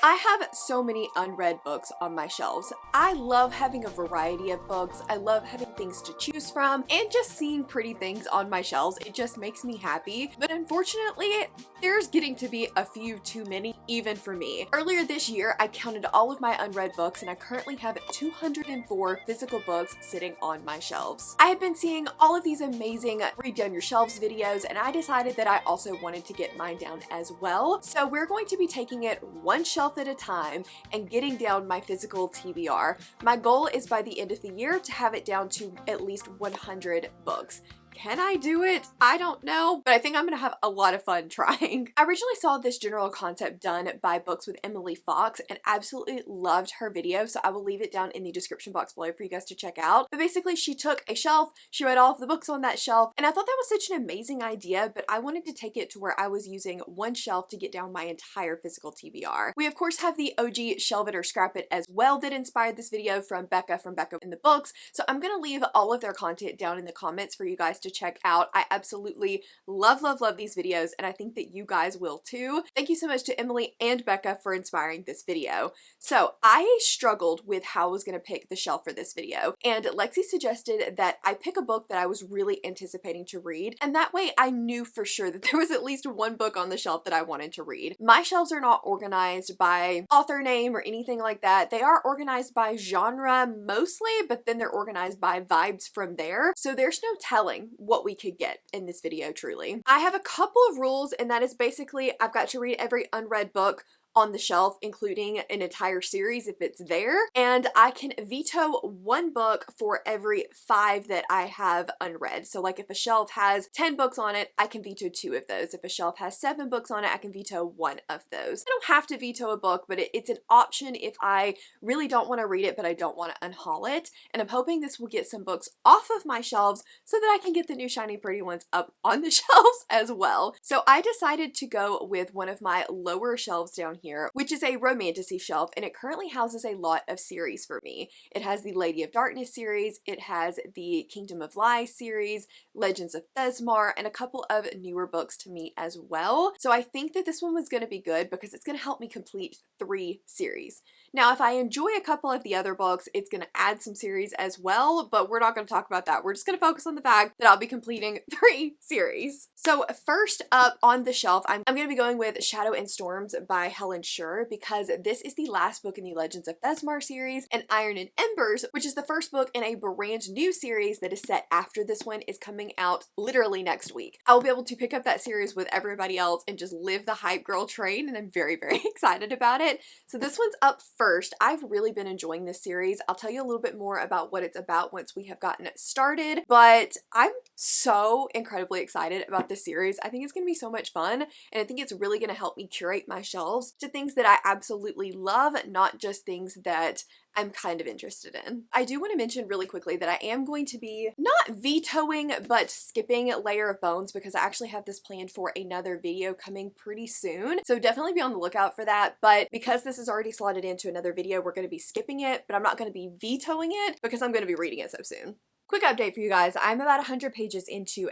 I have so many unread books on my shelves. I love having a variety of books. I love having things to choose from and just seeing pretty things on my shelves. It just makes me happy. But unfortunately, there's getting to be a few too many, even for me. Earlier this year, I counted all of my unread books and I currently have 204 physical books sitting on my shelves. I had been seeing all of these amazing read down your shelves videos and I decided that I also wanted to get mine down as well. So we're going to be taking it one shelf at a time and getting down my physical TBR. My goal is by the end of the year to have it down to at least 100 books. Can I do it? I don't know, but I think I'm gonna have a lot of fun trying. I originally saw this general concept done by Books with Emily Fox and absolutely loved her video, so I will leave it down in the description box below for you guys to check out. But basically, she took a shelf, she read all of the books on that shelf, and I thought that was such an amazing idea, but I wanted to take it to where I was using one shelf to get down my entire physical TBR. We of course have the OG Shelve It or Scrap It as well that inspired this video from Becca in the Books, so I'm gonna leave all of their content down in the comments for you guys to check out. I absolutely love these videos and I think that you guys will too. Thank you so much to Emily and Becca for inspiring this video. So I struggled with how I was going to pick the shelf for this video, and Lexi suggested that I pick a book that I was really anticipating to read, and that way I knew for sure that there was at least one book on the shelf that I wanted to read. My shelves are not organized by author name or anything like that. They are organized by genre mostly, but then they're organized by vibes from there. So there's no telling what we could get in this video, truly. I have a couple of rules, and that is basically I've got to read every unread book on the shelf, including an entire series if it's there, and I can veto one book for every 5 that I have unread. So like if a shelf has 10 books on it, I can veto 2 of those. If a shelf has 7 books on it, I can veto 1 of those. I don't have to veto a book, but it's an option if I really don't want to read it, but I don't want to unhaul it, and I'm hoping this will get some books off of my shelves so that I can get the new shiny pretty ones up on the shelves as well. So I decided to go with one of my lower shelves down here, which is a romantasy shelf, and it currently houses a lot of series for me. It has the Lady of Darkness series, it has the Kingdom of Lies series, Legends of Thesmar, and a couple of newer books to me as well. So I think that this one was going to be good because it's going to help me complete 3 series. Now, if I enjoy a couple of the other books, it's going to add some series as well, but we're not going to talk about that. We're just going to focus on the fact that I'll be completing 3 series. So first up on the shelf, I'm going to be going with Shadow and Storms by Helen Shure, because this is the last book in the Legends of Thesmar series, and Iron and Embers, which is the first book in a brand new series that is set after this one, is coming out literally next week. I will be able to pick up that series with everybody else and just live the hype girl train, and I'm very excited about it. So this one's up first. I've really been enjoying this series. I'll tell you a little bit more about what it's about once we have gotten it started, but I'm so incredibly excited about this series. I think it's going to be so much fun, and I think it's really going to help me curate my shelves to things that I absolutely love, not just things that I'm kind of interested in. I do want to mention really quickly that I am going to be not vetoing, but skipping Layer of Bones, because I actually have this planned for another video coming pretty soon. So definitely be on the lookout for that. But because this is already slotted into another video, we're going to be skipping it, but I'm not going to be vetoing it because I'm going to be reading it so soon. Quick update for you guys. I'm about 100 pages into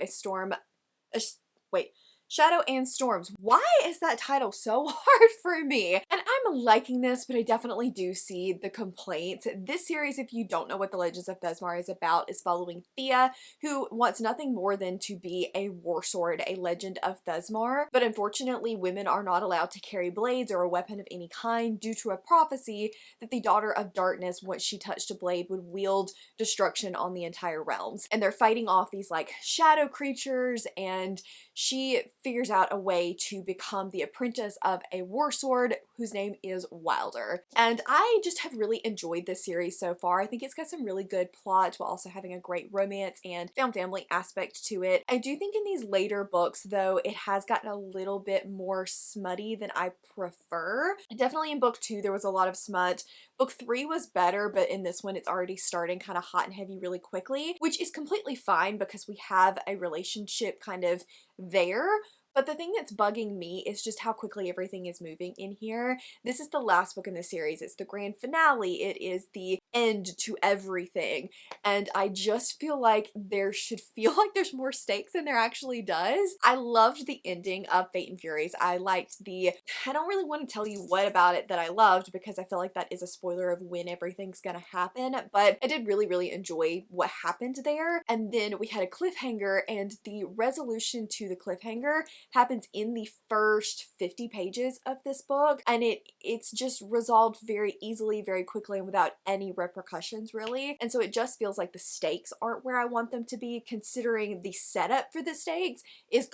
Shadow and Storms. Why is that title so hard for me? And I'm liking this, but I definitely do see the complaints. This series, if you don't know what the Legends of Thesmar is about, is following Thea, who wants nothing more than to be a war sword, a Legend of Thesmar. But unfortunately, women are not allowed to carry blades or a weapon of any kind due to a prophecy that the Daughter of Darkness, once she touched a blade, would wield destruction on the entire realms. And they're fighting off these like shadow creatures, and she figures out a way to become the apprentice of a war sword whose name is Wilder. And I just have really enjoyed this series so far. I think it's got some really good plot while also having a great romance and found family aspect to it. I do think in these later books, though, it has gotten a little bit more smutty than I prefer. Definitely in book 2 there was a lot of smut. Book 3 was better, but in this one it's already starting kind of hot and heavy really quickly, which is completely fine because we have a relationship kind of there, But the thing that's bugging me is just how quickly everything is moving in here. This is the last book in the series. It's the grand finale. It is the end to everything. And I just feel like there should feel like there's more stakes than there actually does. I loved the ending of Fate and Furies. I liked the, I don't really want to tell you what about it that I loved because I feel like that is a spoiler of when everything's gonna happen, but I did really enjoy what happened there. And then we had a cliffhanger, and the resolution to the cliffhanger happens in the first 50 pages of this book, and it's just resolved very easily, very quickly, and without any repercussions really. And so it just feels like the stakes aren't where I want them to be, considering the setup for the stakes is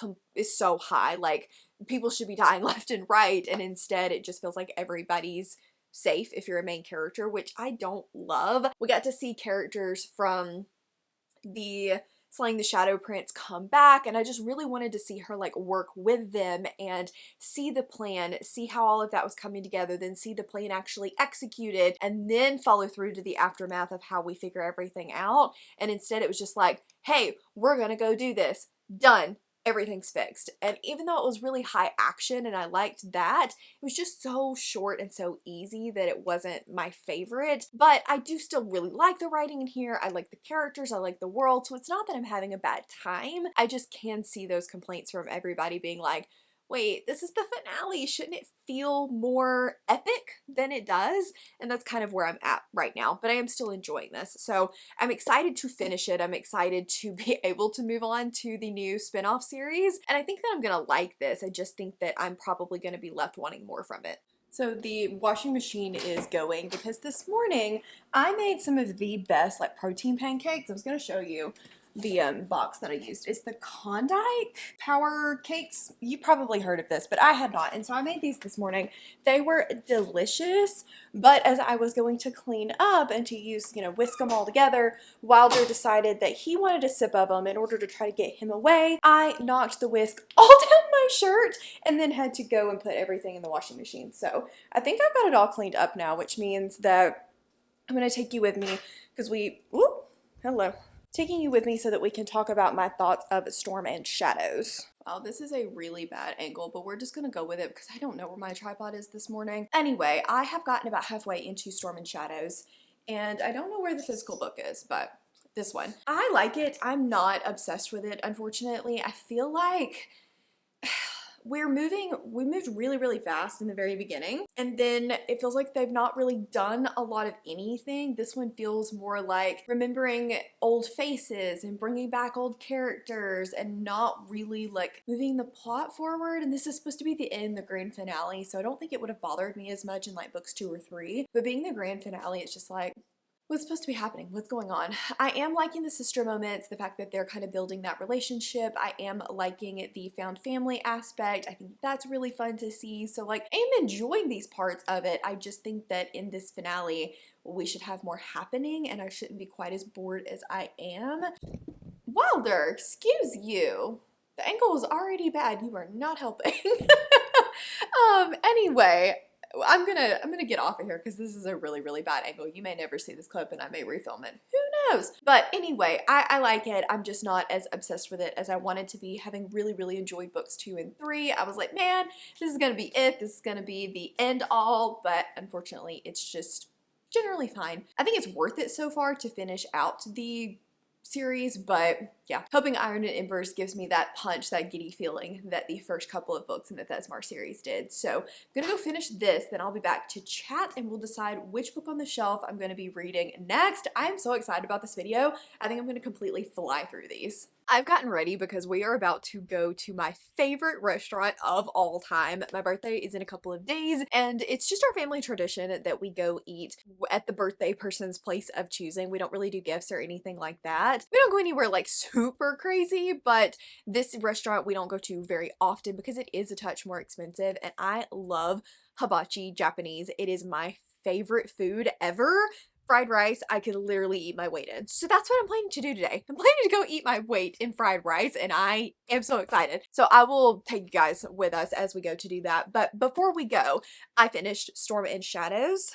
so high. Like, people should be dying left and right, and instead it just feels like everybody's safe if you're a main character, which I don't love. We got to see characters from the Slaying the Shadow Prince come back, and I just really wanted to see her like work with them and see the plan, see how all of that was coming together, then see the plan actually executed, and then follow through to the aftermath of how we figure everything out. And instead it was just like, hey, we're gonna go do this. Done. Everything's fixed. And even though it was really high action and I liked that, it was just so short and so easy that it wasn't my favorite. But I do still really like the writing in here. I like the characters, I like the world, so it's not that I'm having a bad time. I just can see those complaints from everybody being like, wait, this is the finale. Shouldn't it feel more epic than it does? And that's kind of where I'm at right now, but I am still enjoying this. So I'm excited to finish it. I'm excited to be able to move on to the new spin-off series. And I think that I'm gonna like this. I just think that I'm probably gonna be left wanting more from it. So the washing machine is going because this morning I made some of the best like protein pancakes. I was gonna show you the box that I used. It's the Klondike Power Cakes. You probably heard of this, but I had not. And so I made these this morning. They were delicious, but as I was going to clean up and to use, whisk them all together, Wilder decided that he wanted a sip of them in order to try to get him away. I knocked the whisk all down my shirt and then had to go and put everything in the washing machine. So I think I've got it all cleaned up now, which means that I'm going to take you with me because taking you with me so that we can talk about my thoughts of Storm and Shadows. Wow, this is a really bad angle, but we're just gonna go with it because I don't know where my tripod is this morning. Anyway, I have gotten about halfway into Storm and Shadows, and I don't know where the physical book is, but this one. I like it. I'm not obsessed with it, unfortunately. I feel like we moved really fast in the very beginning, and then it feels like they've not really done a lot of anything. This one feels more like remembering old faces and bringing back old characters and not really like moving the plot forward. And this is supposed to be the grand finale, so I don't think it would have bothered me as much in like books 2 or 3, but being the grand finale, it's just like, what's supposed to be happening? What's going on? I am liking the sister moments, the fact that they're kind of building that relationship. I am liking the found family aspect. I think that's really fun to see. So like, I am enjoying these parts of it. I just think that in this finale, we should have more happening and I shouldn't be quite as bored as I am. Wilder, excuse you. The angle was already bad. You are not helping. Anyway, I'm gonna get off of here because this is a really bad angle. You may never see this clip and I may refilm it. Who knows? But anyway, I like it. I'm just not as obsessed with it as I wanted to be. Having really enjoyed books 2 and 3, I was like, man, this is gonna be it. This is gonna be the end all, but unfortunately it's just generally fine. I think it's worth it so far to finish out the series, but yeah, hoping Iron and Embers gives me that punch, that giddy feeling that the first couple of books in the Thesmar series did. So I'm gonna go finish this, then I'll be back to chat and we'll decide which book on the shelf I'm gonna be reading next. I'm so excited about this video. I think I'm gonna completely fly through these. I've gotten ready because we are about to go to my favorite restaurant of all time. My birthday is in a couple of days, and it's just our family tradition that we go eat at the birthday person's place of choosing. We don't really do gifts or anything like that. We don't go anywhere like super crazy, but this restaurant we don't go to very often because it is a touch more expensive, and I love hibachi Japanese. It is my favorite food ever. Fried rice, I could literally eat my weight in. So that's what I'm planning to do today. I'm planning to go eat my weight in fried rice, and I am so excited. So I will take you guys with us as we go to do that. But before we go, I finished Storm and Shadows.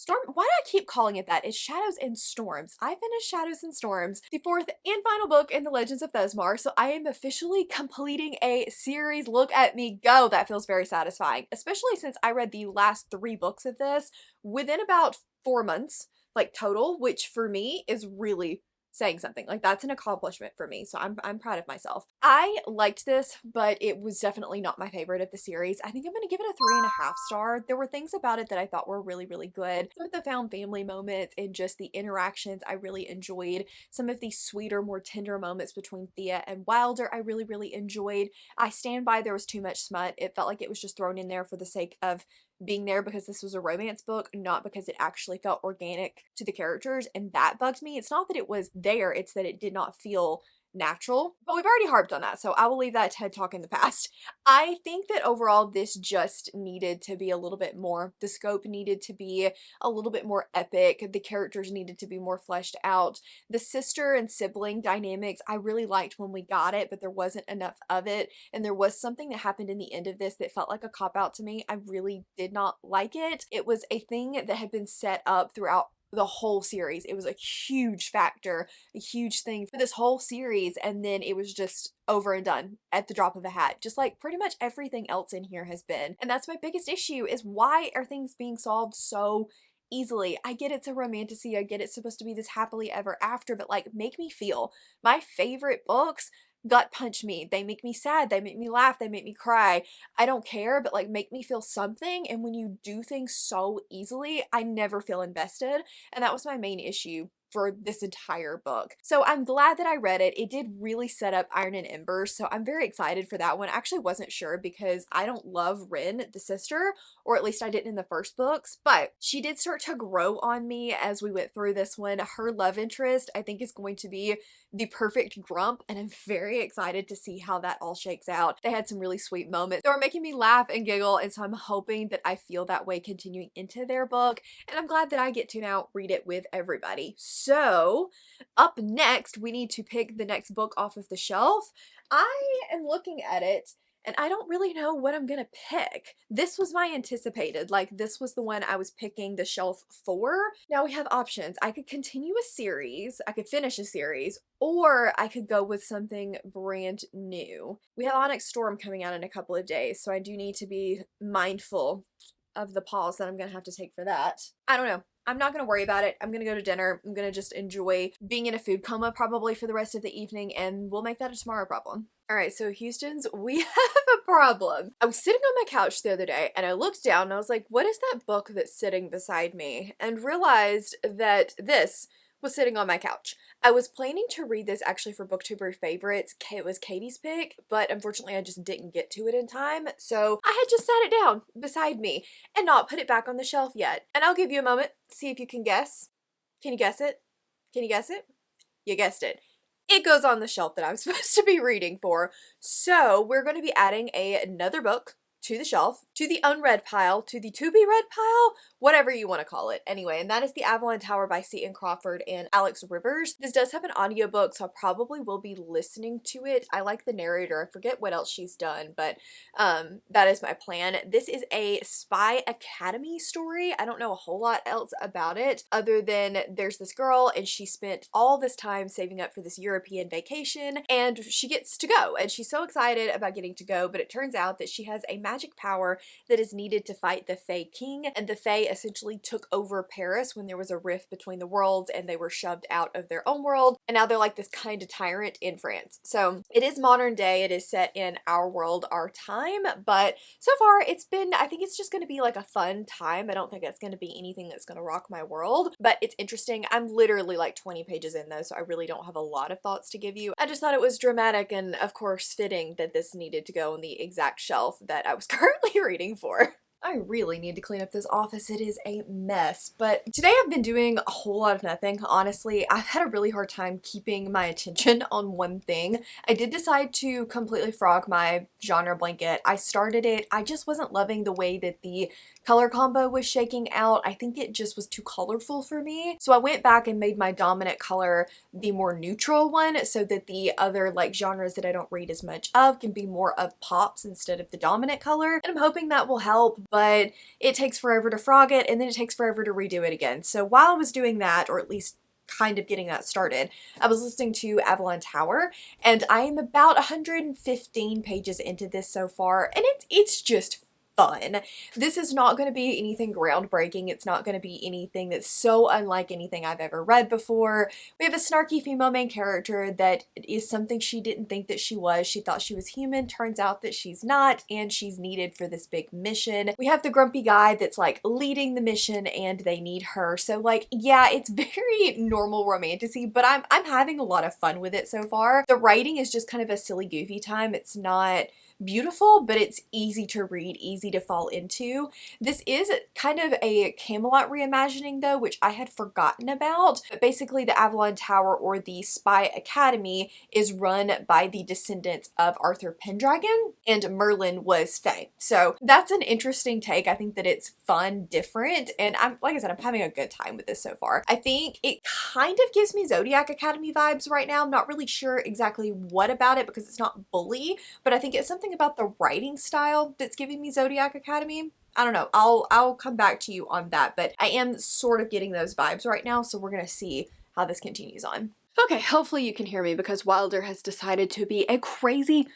Why do I keep calling it that? It's Shadows and Storms. I finished Shadows and Storms, the fourth and final book in the Legends of Thesmar, so I am officially completing a series. Look at me go. That feels very satisfying, especially since I read the last 3 books of this within about 4 months, like total, which for me is really saying something. Like, that's an accomplishment for me, so I'm proud of myself. I liked this, but it was definitely not my favorite of the series. I think I'm gonna give it a 3.5 star. There were things about it that I thought were really, really good. Some of the found family moments and just the interactions I really enjoyed. Some of the sweeter, more tender moments between Thea and Wilder I really, really enjoyed. I stand by there was too much smut. It felt like it was just thrown in there for the sake of being there because this was a romance book, not because it actually felt organic to the characters, and that bugged me. It's not that it was there, it's that it did not feel natural, but we've already harped on that, so I will leave that TED Talk in the past. I think that overall this just needed to be a little bit more. The scope needed to be a little bit more epic. The characters needed to be more fleshed out. The sister and sibling dynamics I really liked when we got it, but there wasn't enough of it, and there was something that happened in the end of this that felt like a cop-out to me. I really did not like it. It was a thing that had been set up throughout the whole series. It was a huge factor, a huge thing for this whole series, and then it was just over and done at the drop of a hat, just like pretty much everything else in here has been. And that's my biggest issue, is why are things being solved so easily? I get it's a romantasy, I get it's supposed to be this happily ever after, but like, make me feel. My favorite books gut punch me. They make me sad, they make me laugh, they make me cry. I don't care, but like, make me feel something. And when you do things so easily, I never feel invested. And that was my main issue for this entire book. So I'm glad that I read it. It did really set up Iron and Embers, so I'm very excited for that one. I actually wasn't sure because I don't love Rin, the sister, or at least I didn't in the first books, but she did start to grow on me as we went through this one. Her love interest, I think, is going to be the perfect grump, and I'm very excited to see how that all shakes out. They had some really sweet moments that were making me laugh and giggle, and so I'm hoping that I feel that way continuing into their book, and I'm glad that I get to now read it with everybody. So, up next, we need to pick the next book off of the shelf. I am looking at it, and I don't really know what I'm gonna pick. This was my anticipated, like, this was the one I was picking the shelf for. Now we have options. I could continue a series, I could finish a series, or I could go with something brand new. We have Onyx Storm coming out in a couple of days, so I do need to be mindful of the pause that I'm gonna have to take for that. I don't know. I'm not gonna worry about it. I'm gonna go to dinner. I'm gonna just enjoy being in a food coma probably for the rest of the evening, and we'll make that a tomorrow problem. Alright, so Houstons, we have a problem. I was sitting on my couch the other day, and I looked down and I was like, what is that book that's sitting beside me? And realized that this was sitting on my couch. I was planning to read this actually for Booktuber Favorites. It was Katie's pick, but unfortunately I just didn't get to it in time, so I had just sat it down beside me and not put it back on the shelf yet. And I'll give you a moment, see if you can guess. Can you guess it? Can you guess it? You guessed it. It goes on the shelf that I'm supposed to be reading for. So we're going to be adding another book to the shelf, to the unread pile, to the to-be-read pile, whatever you want to call it. Anyway, and that is the Avalon Tower by Seton Crawford and Alex Rivers. This does have an audiobook, so I probably will be listening to it. I like the narrator. I forget what else she's done, but that is my plan. This is a spy academy story. I don't know a whole lot else about it other than there's this girl and she spent all this time saving up for this European vacation, and she gets to go, and she's so excited about getting to go, but it turns out that she has a magic power that is needed to fight the Fae King, and the Fae essentially took over Paris when there was a rift between the worlds and they were shoved out of their own world, and now they're like this kind of tyrant in France. So it is modern day, it is set in our world, our time, but so far it's been, I think it's just going to be like a fun time. I don't think it's going to be anything that's going to rock my world, but it's interesting. I'm literally like 20 pages in though, so I really don't have a lot of thoughts to give you. I just thought it was dramatic and of course fitting that this needed to go on the exact shelf that I was currently reading for. I really need to clean up this office. It is a mess. But today I've been doing a whole lot of nothing. Honestly, I've had a really hard time keeping my attention on one thing. I did decide to completely frog my genre blanket. I started it. I just wasn't loving the way that the color combo was shaking out. I think it just was too colorful for me. So I went back and made my dominant color the more neutral one so that the other like genres that I don't read as much of can be more of pops instead of the dominant color. And I'm hoping that will help. but it takes forever to frog it, and then it takes forever to redo it again. So while I was doing that, or at least kind of getting that started, I was listening to Avalon Tower, and I am about 115 pages into this so far, and it's just fun. This is not going to be anything groundbreaking. It's not going to be anything that's so unlike anything I've ever read before. We have a snarky female main character that is something she didn't think that she was. She thought she was human. Turns out that she's not, and she's needed for this big mission. We have the grumpy guy that's like leading the mission, and they need her. So like, yeah, it's very normal romantasy, but I'm having a lot of fun with it so far. The writing is just kind of a silly, goofy time. It's not beautiful, but it's easy to read, easy to fall into. This is kind of a Camelot reimagining though, which I had forgotten about. But basically the Avalon Tower, or the Spy Academy, is run by the descendants of Arthur Pendragon, and Merlin was Fae. So that's an interesting take. I think that it's fun, different, and like I said, I'm having a good time with this so far. I think it kind of gives me Zodiac Academy vibes right now. I'm not really sure exactly what about it because it's not bully, but I think it's something about the writing style that's giving me Zodiac Academy. I don't know. I'll come back to you on that, but I am sort of getting those vibes right now, so we're gonna see how this continues on. Okay, hopefully you can hear me because Wilder has decided to be a crazy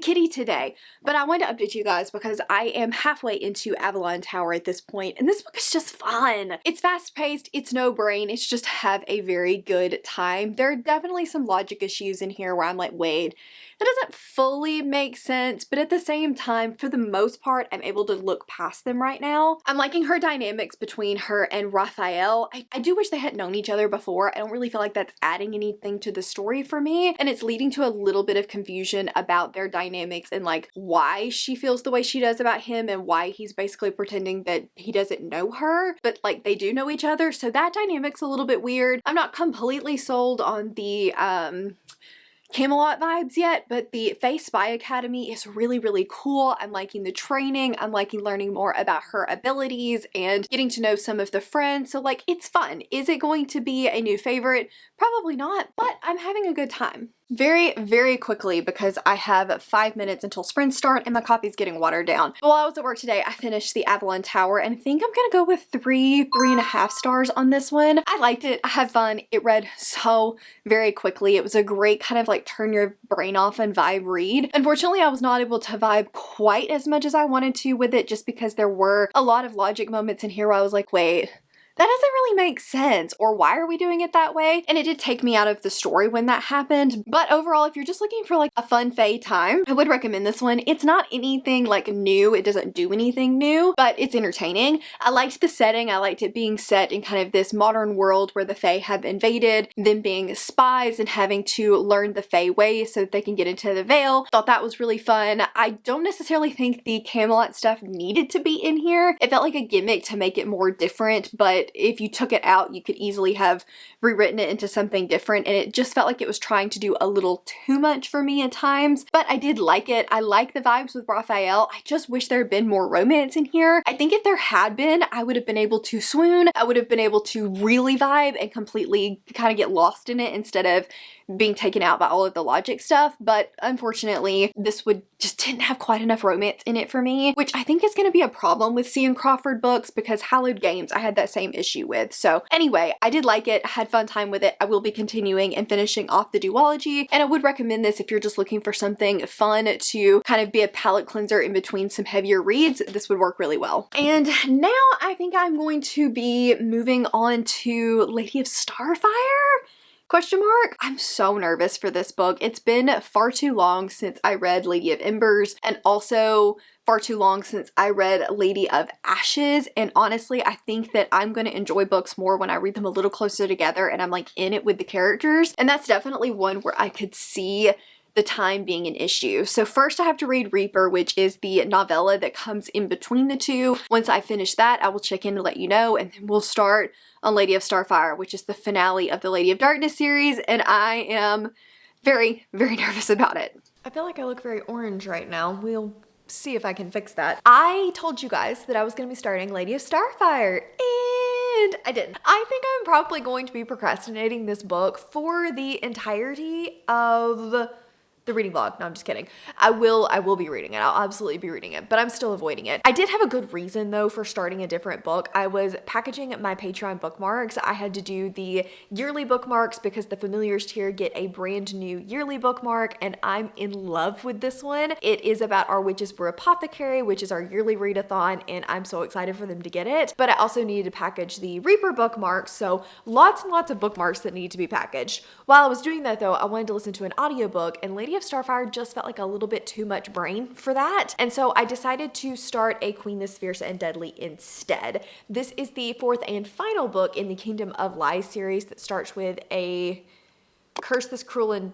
kitty today. But I wanted to update you guys because I am halfway into Avalon Tower at this point, and this book is just fun. It's fast-paced, it's no brain, it's just have a very good time. There are definitely some logic issues in here where I'm like, wait, that doesn't fully make sense, but at the same time, for the most part, I'm able to look past them right now. I'm liking her dynamics between her and Raphael. I do wish they had known each other before. I don't really feel like that's adding anything to the story for me, and it's leading to a little bit of confusion about their dynamics and like why she feels the way she does about him and why he's basically pretending that he doesn't know her, but like they do know each other. So that dynamic's a little bit weird. I'm not completely sold on the Camelot vibes yet, but the Fae Spy Academy is really, really cool. I'm liking the training. I'm liking learning more about her abilities and getting to know some of the friends. So like, it's fun. Is it going to be a new favorite? Probably not, but I'm having a good time. Very, very quickly, because I have 5 minutes until sprint start and my coffee's getting watered down. But while I was at work today, I finished the Avalon Tower and I think I'm gonna go with 3.5 stars on this one. I liked it. I had fun. It read so very quickly. It was a great kind of like turn your brain off and vibe read. Unfortunately, I was not able to vibe quite as much as I wanted to with it just because there were a lot of logic moments in here where I was like, wait, that doesn't really make sense, or why are we doing it that way? And it did take me out of the story when that happened. But overall, if you're just looking for like a fun Fae time, I would recommend this one. It's not anything like new. It doesn't do anything new, but it's entertaining. I liked the setting. I liked it being set in kind of this modern world where the Fae have invaded, them being spies and having to learn the Fae ways so that they can get into the Veil. Thought that was really fun. I don't necessarily think the Camelot stuff needed to be in here. It felt like a gimmick to make it more different, but if you took it out, you could easily have rewritten it into something different, and it just felt like it was trying to do a little too much for me at times, but I did like it. I like the vibes with Raphael. I just wish there had been more romance in here. I think if there had been, I would have been able to swoon. I would have been able to really vibe and completely kind of get lost in it instead of being taken out by all of the logic stuff, but unfortunately this just didn't have quite enough romance in it for me, which I think is going to be a problem with C.N. Crawford books because Hallowed Games I had that same issue with. So anyway, I did like it, I had fun time with it. I will be continuing and finishing off the duology, and I would recommend this if you're just looking for something fun to kind of be a palate cleanser in between some heavier reads. This would work really well. And now I think I'm going to be moving on to Lady of Starfire? Question mark? I'm so nervous for this book. It's been far too long since I read Lady of Embers, and also far too long since I read Lady of Ashes, and honestly I think that I'm going to enjoy books more when I read them a little closer together and I'm like in it with the characters, and that's definitely one where I could see the time being an issue. So first I have to read Reaper, which is the novella that comes in between the two. Once I finish that, I will check in to let you know, and then we'll start on Lady of Starfire, which is the finale of the Lady of Darkness series, and I am very, very nervous about it. I feel like I look very orange right now. We'll see if I can fix that. I told you guys that I was going to be starting Lady of Starfire, and I didn't. I think I'm probably going to be procrastinating this book for the entirety of the reading vlog. No, I'm just kidding. I will be reading it. I'll absolutely be reading it, but I'm still avoiding it. I did have a good reason though for starting a different book. I was packaging my Patreon bookmarks. I had to do the yearly bookmarks because the Familiars tier get a brand new yearly bookmark, and I'm in love with this one. It is about Our Witches Brew Apothecary, which is our yearly readathon, and I'm so excited for them to get it. But I also needed to package the Reaper bookmarks, so lots and lots of bookmarks that need to be packaged. While I was doing that though, I wanted to listen to an audiobook, and Lady of Starfire just felt like a little bit too much brain for that. And so I decided to start a Queen This Fierce and Deadly instead. This is the fourth and final book in the Kingdom of Lies series that starts with a Curse This Cruel and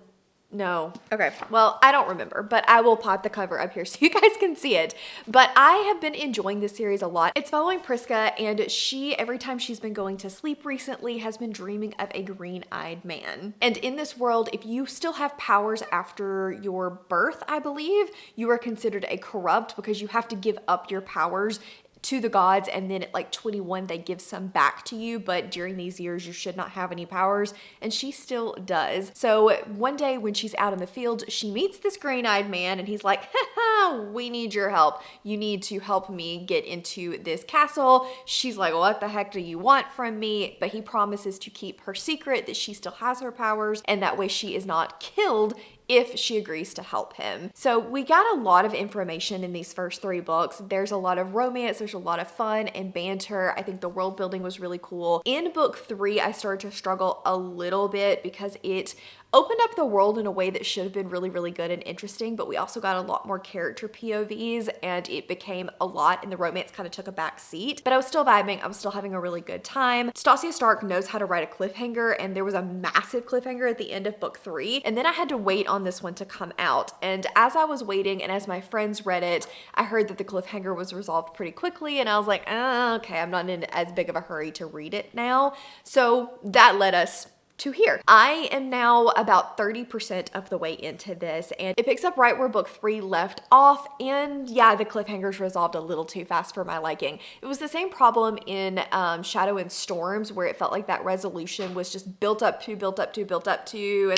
no. Okay. Well, I don't remember, but I will pop the cover up here so you guys can see it. But I have been enjoying this series a lot. It's following Priska, and she, every time she's been going to sleep recently, has been dreaming of a green-eyed man. And in this world, if you still have powers after your birth, I believe, you are considered a corrupt because you have to give up your powers to the gods, and then at like 21 they give some back to you, but during these years you should not have any powers, and she still does. So one day when she's out in the field, she meets this green-eyed man, and he's like, haha, we need your help. You need to help me get into this castle. She's like, what the heck do you want from me? But he promises to keep her secret, that she still has her powers, and that way she is not killed if she agrees to help him. So we got a lot of information in these first three books. There's a lot of romance, there's a lot of fun and banter. I think the world building was really cool. In book 3, I started to struggle a little bit because it opened up the world in a way that should have been really, really good and interesting, but we also got a lot more character POVs, and it became a lot, and the romance kind of took a back seat. But I was still vibing, I was still having a really good time. Stasia Stark knows how to write a cliffhanger, and there was a massive cliffhanger at the end of book 3, and then I had to wait on this one to come out. And as I was waiting, and as my friends read it, I heard that the cliffhanger was resolved pretty quickly, and I was like, okay, I'm not in as big of a hurry to read it now. So that led us to here. I am now about 30% of the way into this, and it picks up right where book 3 left off, and yeah, the cliffhangers resolved a little too fast for my liking. It was the same problem in Shadow and Storms, where it felt like that resolution was just built up to, and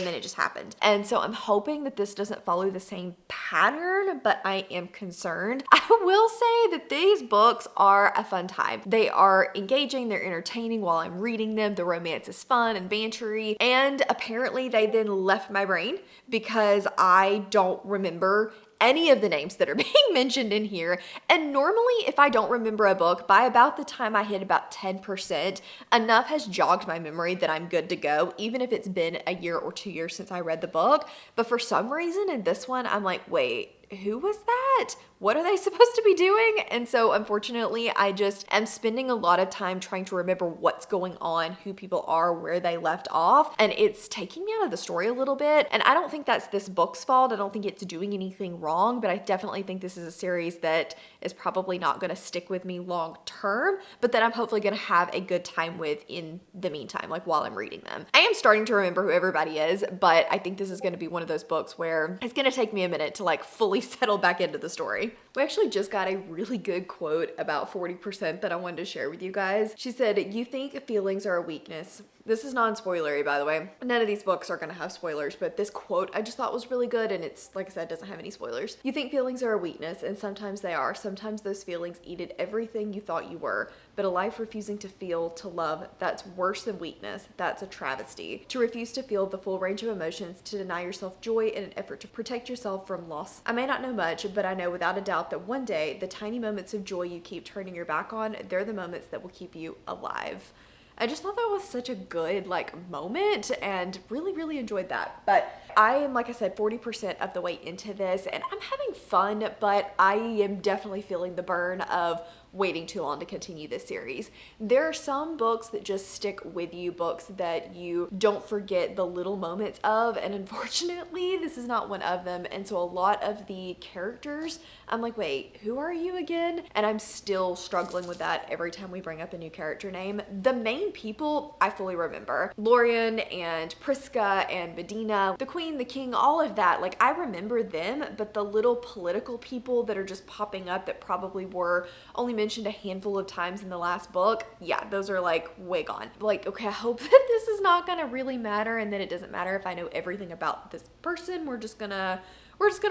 then it just happened. And so I'm hoping that this doesn't follow the same pattern, but I am concerned. I will say that these books are a fun time. They are engaging, they're entertaining while I'm reading them. The romance is fun and bantery. And apparently they then left my brain because I don't remember any of the names that are being mentioned in here. And normally if I don't remember a book, by about the time I hit about 10%, enough has jogged my memory that I'm good to go, even if it's been a year or 2 years since I read the book. But for some reason in this one, I'm like, wait, who was that? What are they supposed to be doing? And so unfortunately, I just am spending a lot of time trying to remember what's going on, who people are, where they left off. And it's taking me out of the story a little bit. And I don't think that's this book's fault. I don't think it's doing anything wrong, but I definitely think this is a series that is probably not going to stick with me long term, but that I'm hopefully going to have a good time with in the meantime, like while I'm reading them. I am starting to remember who everybody is, but I think this is going to be one of those books where it's going to take me a minute to like fully settle back into the story. We actually just got a really good quote about 40% that I wanted to share with you guys. She said, "You think feelings are a weakness." This is non-spoilery, by the way. None of these books are going to have spoilers, but this quote I just thought was really good, and it's, like I said, doesn't have any spoilers. "You think feelings are a weakness, and sometimes they are. Sometimes those feelings eat at everything you thought you were. But a life refusing to feel, to love, that's worse than weakness. That's a travesty. To refuse to feel the full range of emotions, to deny yourself joy in an effort to protect yourself from loss. I may not know much, but I know without a doubt that one day, the tiny moments of joy you keep turning your back on, they're the moments that will keep you alive." I just thought that was such a good moment, and really, really enjoyed that. But I am, like I said, 40% of the way into this, and I'm having fun, but I am definitely feeling the burn of waiting too long to continue this series. There are some books that just stick with you, books that you don't forget the little moments of, and unfortunately this is not one of them. And so a lot of the characters, I'm like, wait, who are you again? And I'm still struggling with that every time we bring up a new character name. The main people I fully remember. Lorien and Priska and Medina, the Queen, the King, all of that. Like, I remember them, but the little political people that are just popping up that probably were only mentioned a handful of times in the last book, yeah, those are like way gone. Like, okay, I hope that this is not gonna really matter, and then it doesn't matter if I know everything about this person. We're just gonna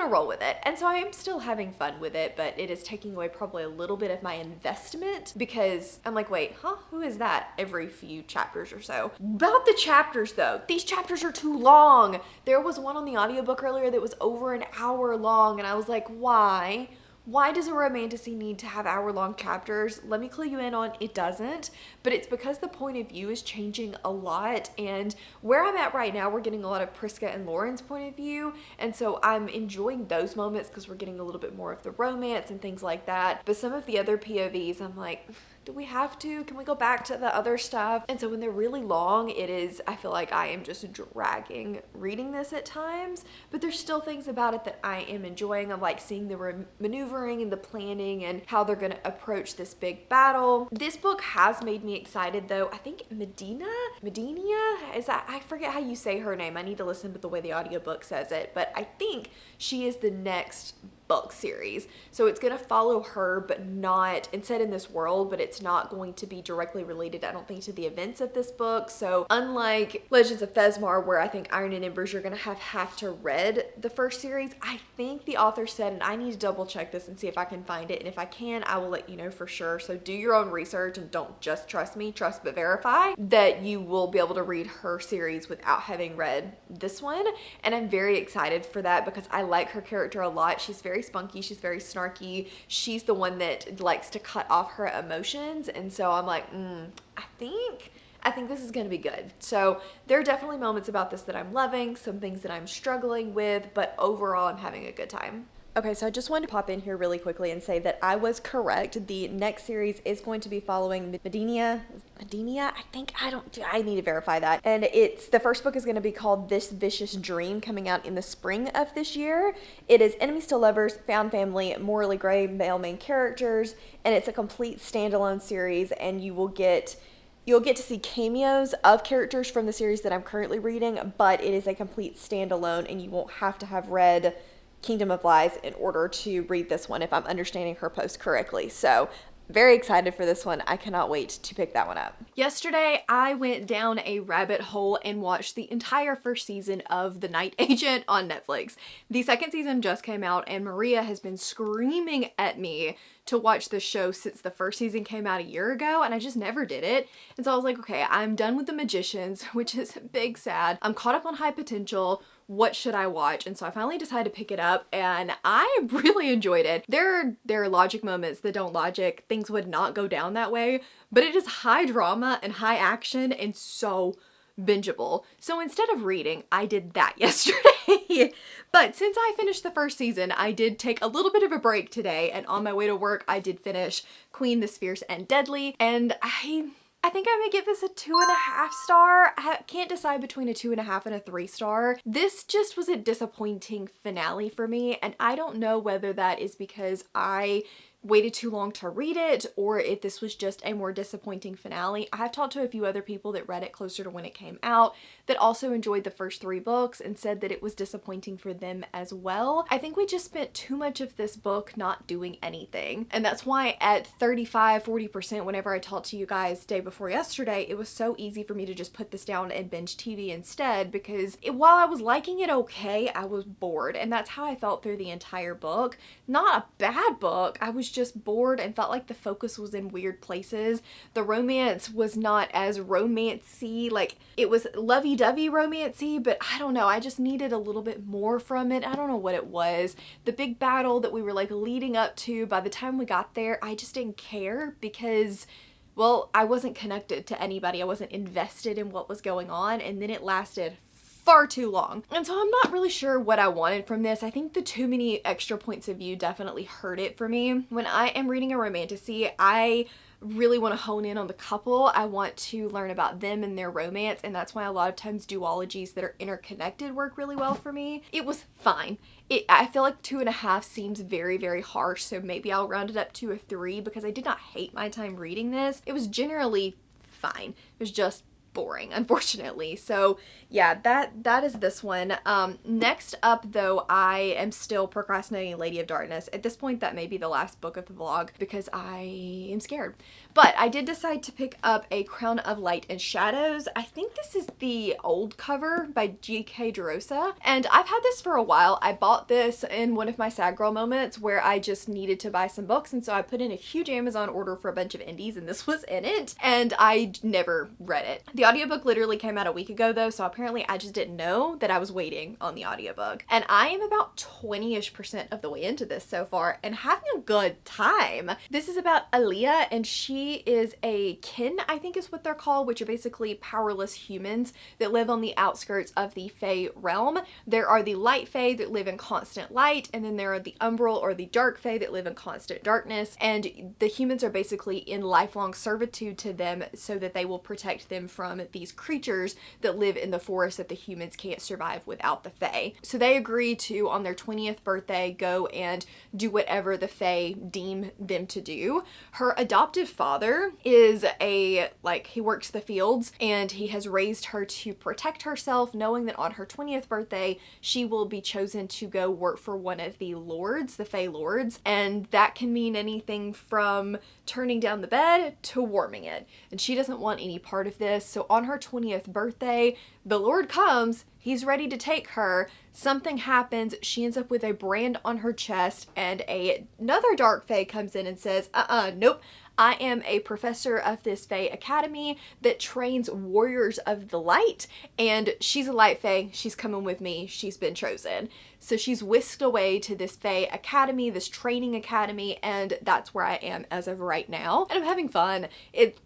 roll with it. And so I am still having fun with it, but it is taking away probably a little bit of my investment because I'm like, wait, huh? Who is that? Every few chapters or so. About the chapters though, these chapters are too long. There was one on the audiobook earlier that was over an hour long, and I was like, why? Why does a romantasy need to have hour-long chapters? Let me clue you in on it doesn't, but it's because the point of view is changing a lot, and where I'm at right now, we're getting a lot of Priska and Lauren's point of view, and so I'm enjoying those moments because we're getting a little bit more of the romance and things like that, but some of the other POVs, I'm like, do we have to? Can we go back to the other stuff? And so when they're really long, I feel like I am just dragging reading this at times, but there's still things about it that I am enjoying. I'm like seeing the maneuvering and the planning and how they're going to approach this big battle. This book has made me excited though. I think Medina, is that, I forget how you say her name. I need to listen to the way the audiobook says it, but I think she is the next book series. So it's going to follow her, but not, and set in this world, but it's not going to be directly related, I don't think, to the events of this book. So unlike Legends of Thesmar, where I think Iron and Embers, you're going to have to read the first series, I think the author said, and I need to double check this and see if I can find it, and if I can, I will let you know for sure. So do your own research and don't just trust me, trust but verify, that you will be able to read her series without having read this one. And I'm very excited for that because I like her character a lot. She's very spunky, she's very snarky, she's the one that likes to cut off her emotions, and so I'm like, I think this is going to be good. So there are definitely moments about this that I'm loving, some things that I'm struggling with, but overall I'm having a good time. Okay, so I just wanted to pop in here really quickly and say that I was correct. The next series is going to be following Medina, I need to verify that. And the first book is going to be called This Vicious Dream, coming out in the spring of this year. It is enemies to lovers, found family, morally gray male main characters, and it's a complete standalone series, and you'll get to see cameos of characters from the series that I'm currently reading, but it is a complete standalone, and you won't have to have read Kingdom of Lies in order to read this one, if I'm understanding her post correctly. So very excited for this one. I cannot wait to pick that one up. Yesterday, I went down a rabbit hole and watched the entire first season of The Night Agent on Netflix. The second season just came out, and Maria has been screaming at me to watch the show since the first season came out a year ago, and I just never did it. And so I was like, okay, I'm done with The Magicians, which is big sad. I'm caught up on High Potential. What should I watch? And so I finally decided to pick it up, and I really enjoyed it. There are logic moments that don't logic. Things would not go down that way, but it is high drama and high action and so bingeable. So instead of reading, I did that yesterday. But since I finished the first season, I did take a little bit of a break today, and on my way to work, I did finish Queen, This Fierce and Deadly, and I think I may give this a 2.5 star. I can't decide between a 2.5 and a 3 star. This just was a disappointing finale for me, and I don't know whether that is because I waited too long to read it or if this was just a more disappointing finale. I have talked to a few other people that read it closer to when it came out that also enjoyed the first 3 books and said that it was disappointing for them as well. I think we just spent too much of this book not doing anything, and that's why at 35-40% whenever I talked to you guys day before yesterday, it was so easy for me to just put this down and binge TV instead, because while I was liking it okay, I was bored, and that's how I felt through the entire book. Not a bad book, I was just bored and felt like the focus was in weird places. The romance was not as romancy, like it was lovey-dovey romancy, but I don't know, I just needed a little bit more from it. I don't know what it was. The big battle that we were like leading up to, by the time we got there, I just didn't care because, well, I wasn't connected to anybody. I wasn't invested in what was going on, and then it lasted far too long. And so I'm not really sure what I wanted from this. I think the too many extra points of view definitely hurt it for me. When I am reading a romantasy, I really want to hone in on the couple. I want to learn about them and their romance, and that's why a lot of times duologies that are interconnected work really well for me. It was fine. I feel like 2.5 seems very, very harsh, so maybe I'll round it up to a 3 because I did not hate my time reading this. It was generally fine. It was just boring, unfortunately. So yeah, that is this one. Next up though, I am still procrastinating Lady of Darkness. At this point, that may be the last book of the vlog because I am scared. But I did decide to pick up A Crown of Light and Shadows. I think this is the old cover by G.K. DeRosa, and I've had this for a while. I bought this in one of my sad girl moments where I just needed to buy some books, and so I put in a huge Amazon order for a bunch of indies, and this was in it, and I never read it. The audiobook literally came out a week ago though, so apparently I just didn't know that I was waiting on the audiobook. And I am about 20-ish% of the way into this so far and having a good time. This is about Aaliyah, and she is a kin, I think is what they're called, which are basically powerless humans that live on the outskirts of the Fae realm. There are the light Fae that live in constant light, and then there are the umbral or the dark Fae that live in constant darkness, and the humans are basically in lifelong servitude to them so that they will protect them from these creatures that live in the forest that the humans can't survive without the Fae. So they agree to, on their 20th birthday, go and do whatever the Fae deem them to do. Her adoptive father is he works the fields, and he has raised her to protect herself, knowing that on her 20th birthday, she will be chosen to go work for one of the lords, the Fae lords, and that can mean anything from turning down the bed to warming it. And she doesn't want any part of this, so on her 20th birthday, the Lord comes, he's ready to take her, something happens, she ends up with a brand on her chest, and another dark Fae comes in and says, nope, I am a professor of this Fae Academy that trains warriors of the light, and she's a light Fae, she's coming with me, she's been chosen. So she's whisked away to this Fae Academy, this training academy, and that's where I am as of right now. And I'm having fun.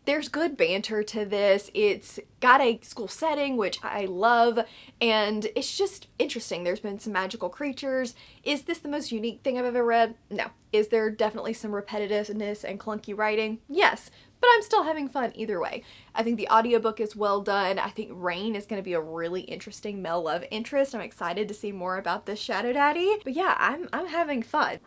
There's good banter to this. It's got a school setting, which I love, and it's just interesting. There's been some magical creatures. Is this the most unique thing I've ever read? No. Is there definitely some repetitiveness and clunky writing? Yes. But I'm still having fun either way. I think the audiobook is well done. I think Rain is going to be a really interesting male love interest. I'm excited to see more about this Shadow Daddy. But yeah, I'm having fun.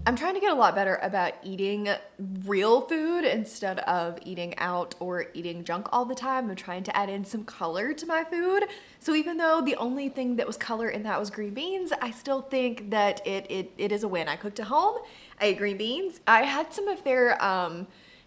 I'm trying to get a lot better about eating real food instead of eating out or eating junk all the time. I'm trying to add in some color to my food. So even though the only thing that was color in that was green beans, I still think that it is a win. I cooked at home, I ate green beans. I had some of their,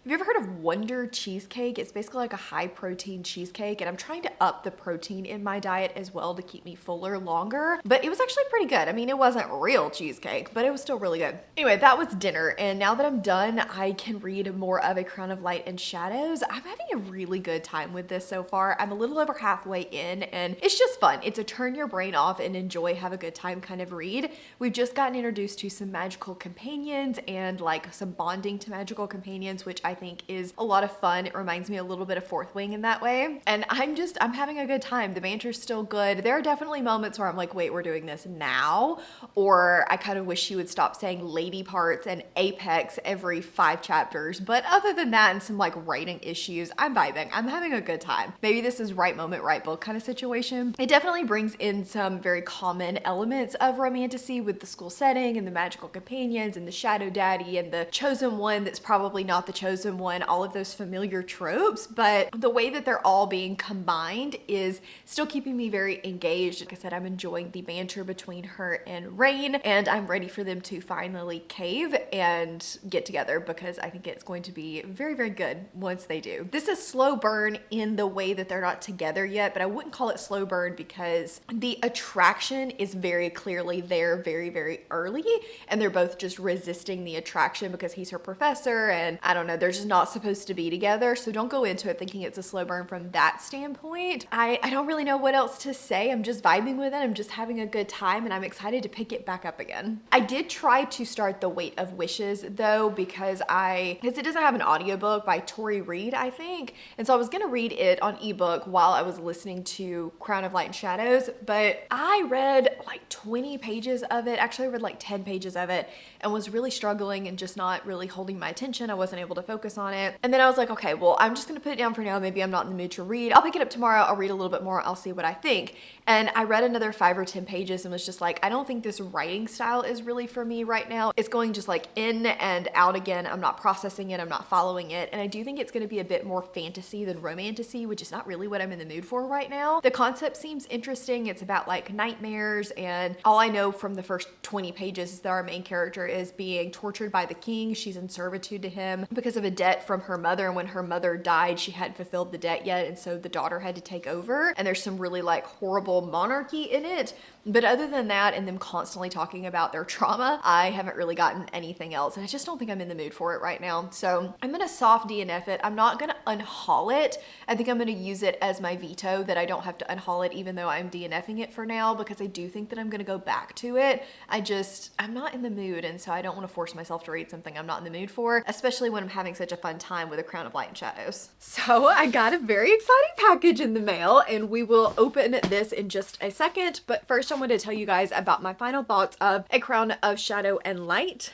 have you ever heard of Wonder Cheesecake? It's basically like a high protein cheesecake, and I'm trying to up the protein in my diet as well to keep me fuller longer, but it was actually pretty good. I mean, it wasn't real cheesecake, but it was still really good. Anyway, that was dinner, and now that I'm done, I can read more of A Crown of Light and Shadows. I'm having a really good time with this so far. I'm a little over halfway in, and it's just fun. It's a turn your brain off and enjoy, have a good time kind of read. We've just gotten introduced to some magical companions and like some bonding to magical companions, which I think is a lot of fun. It reminds me a little bit of Fourth Wing in that way. And I'm having a good time. The banter's still good. There are definitely moments where I'm like, wait, we're doing this now? Or I kind of wish she would stop saying lady parts and apex every 5 chapters. But other than that and some like writing issues, I'm vibing. I'm having a good time. Maybe this is right moment, right book kind of situation. It definitely brings in some very common elements of romantasy with the school setting and the magical companions and the shadow daddy and the chosen one that's probably not the chosen one, all of those familiar tropes, but the way that they're all being combined is still keeping me very engaged. Like I said, I'm enjoying the banter between her and Rain, and I'm ready for them to finally cave and get together because I think it's going to be very, very good once they do. This is slow burn in the way that they're not together yet, but I wouldn't call it slow burn because the attraction is very clearly there very, very early, and they're both just resisting the attraction because he's her professor, and I don't know, they're just not supposed to be together. So don't go into it thinking it's a slow burn from that standpoint. I don't really know what else to say. I'm just vibing with it. I'm just having a good time and I'm excited to pick it back up again. I did try to start The Weight of Wishes though, because it doesn't have an audiobook by Tori Reed, I think. And so I was gonna read it on ebook while I was listening to Crown of Light and Shadows, but I read like 20 pages of it. Actually, I read like 10 pages of it and was really struggling and just not really holding my attention. I wasn't able to focus on it. And then I was like, okay, well, I'm just gonna put it down for now. Maybe I'm not in the mood to read. I'll pick it up tomorrow. I'll read a little bit more. I'll see what I think. And I read another 5 or 10 pages and was just like, I don't think this writing style is really for me right now. It's going just like in and out again. I'm not processing it. I'm not following it. And I do think it's going to be a bit more fantasy than romantasy, which is not really what I'm in the mood for right now. The concept seems interesting. It's about like nightmares, and all I know from the first 20 pages is that our main character is being tortured by the king. She's in servitude to him because of a debt from her mother, and when her mother died, she hadn't fulfilled the debt yet, and so the daughter had to take over. And there's some really like horrible monarchy in it. But other than that, and them constantly talking about their trauma, I haven't really gotten anything else. And I just don't think I'm in the mood for it right now. So I'm gonna soft DNF it. I'm not gonna unhaul it. I think I'm gonna use it as my veto, that I don't have to unhaul it even though I'm DNFing it for now, because I do think that I'm gonna go back to it. I'm not in the mood, and so I don't wanna force myself to read something I'm not in the mood for, especially when I'm having such a fun time with A Crown of Light and Shadows. So I got a very exciting package in the mail, and we will open this in just a second. But first, I want to tell you guys about my final thoughts of A Crown of Shadow and Light.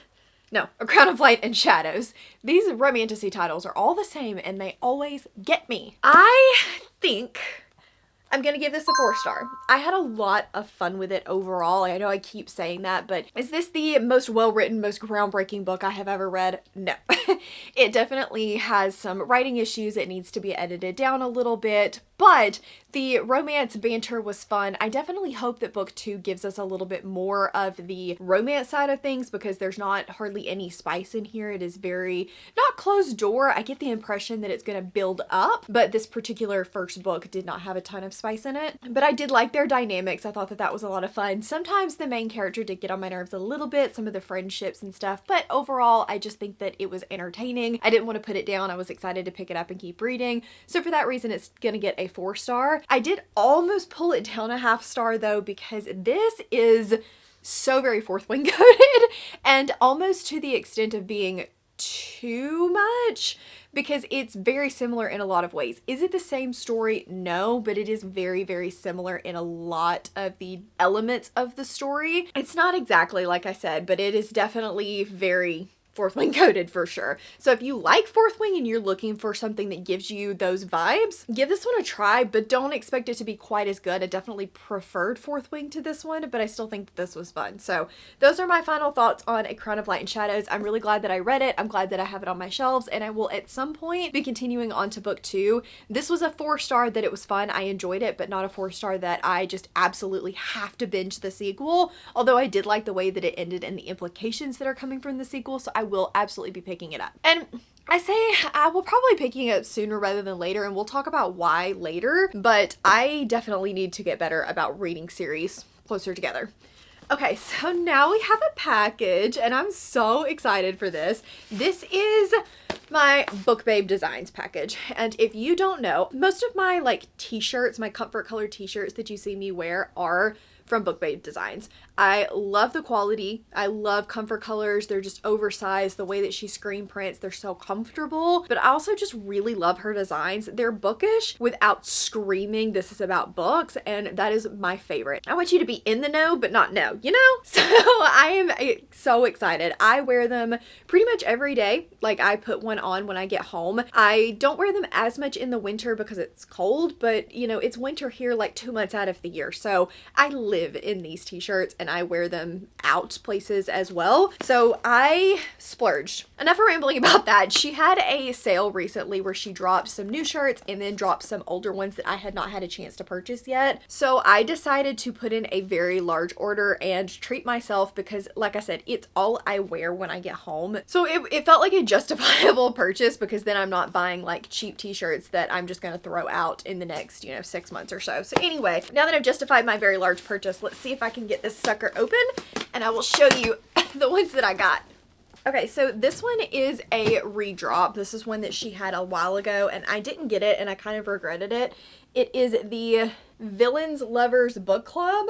No, A Crown of Light and Shadows. These romantasy titles are all the same and they always get me. I think I'm gonna give this a 4-star. I had a lot of fun with it overall. I know I keep saying that, but is this the most well-written, most groundbreaking book I have ever read? No. It definitely has some writing issues. It needs to be edited down a little bit, but the romance banter was fun. I definitely hope that book 2 gives us a little bit more of the romance side of things, because there's not hardly any spice in here. It is very, not closed door. I get the impression that it's gonna build up, but this particular first book did not have a ton of spice in it. But I did like their dynamics. I thought that that was a lot of fun. Sometimes the main character did get on my nerves a little bit, some of the friendships and stuff, but overall I just think that it was entertaining. I didn't want to put it down. I was excited to pick it up and keep reading. So for that reason, it's gonna get a 4-star. I did almost pull it down a 1/2 star though, because this is so very fourth wing coded, and almost to the extent of being too much, because it's very similar in a lot of ways. Is it the same story? No, but it is very, very similar in a lot of the elements of the story. It's not exactly like I said, but it is definitely very fourth wing coded for sure. So if you like fourth wing and you're looking for something that gives you those vibes, give this one a try, but don't expect it to be quite as good. I definitely preferred fourth wing to this one, but I still think that this was fun. So those are my final thoughts on A Crown of Light and Shadows. I'm really glad that I read it. I'm glad that I have it on my shelves, and I will at some point be continuing on to book 2. This was a 4-star that it was fun. I enjoyed it, but not a 4-star that I just absolutely have to binge the sequel. Although I did like the way that it ended and the implications that are coming from the sequel, so I will absolutely be picking it up. And I say I will probably picking it up sooner rather than later, and we'll talk about why later, but I definitely need to get better about reading series closer together. Okay, so now we have a package, and I'm so excited for this. This is my Book Babe Designs package, and if you don't know, most of my like t-shirts, my comfort color t-shirts that you see me wear are from Book Babe Designs. I love the quality. I love comfort colors. They're just oversized. The way that she screen prints, they're so comfortable. But I also just really love her designs. They're bookish without screaming this is about books, and that is my favorite. I want you to be in the know, but not know, you know? So I am so excited. I wear them pretty much every day. Like, I put one on when I get home. I don't wear them as much in the winter because it's cold, but you know, it's winter here like 2 months out of the year. So I live in these t-shirts and I wear them out places as well. So I splurged. Enough of rambling about that. She had a sale recently where she dropped some new shirts and then dropped some older ones that I had not had a chance to purchase yet. So I decided to put in a very large order and treat myself because, like I said, it's all I wear when I get home. So it felt like a justifiable purchase because then I'm not buying like cheap t-shirts that I'm just going to throw out in the next, 6 months or so. So anyway, now that I've justified my very large purchase, let's see if I can get this sucker open and I will show you the ones that I got. Okay, so this one is a redrop. This is one that she had a while ago and I didn't get it and I kind of regretted it. It is the Villains Lovers Book Club.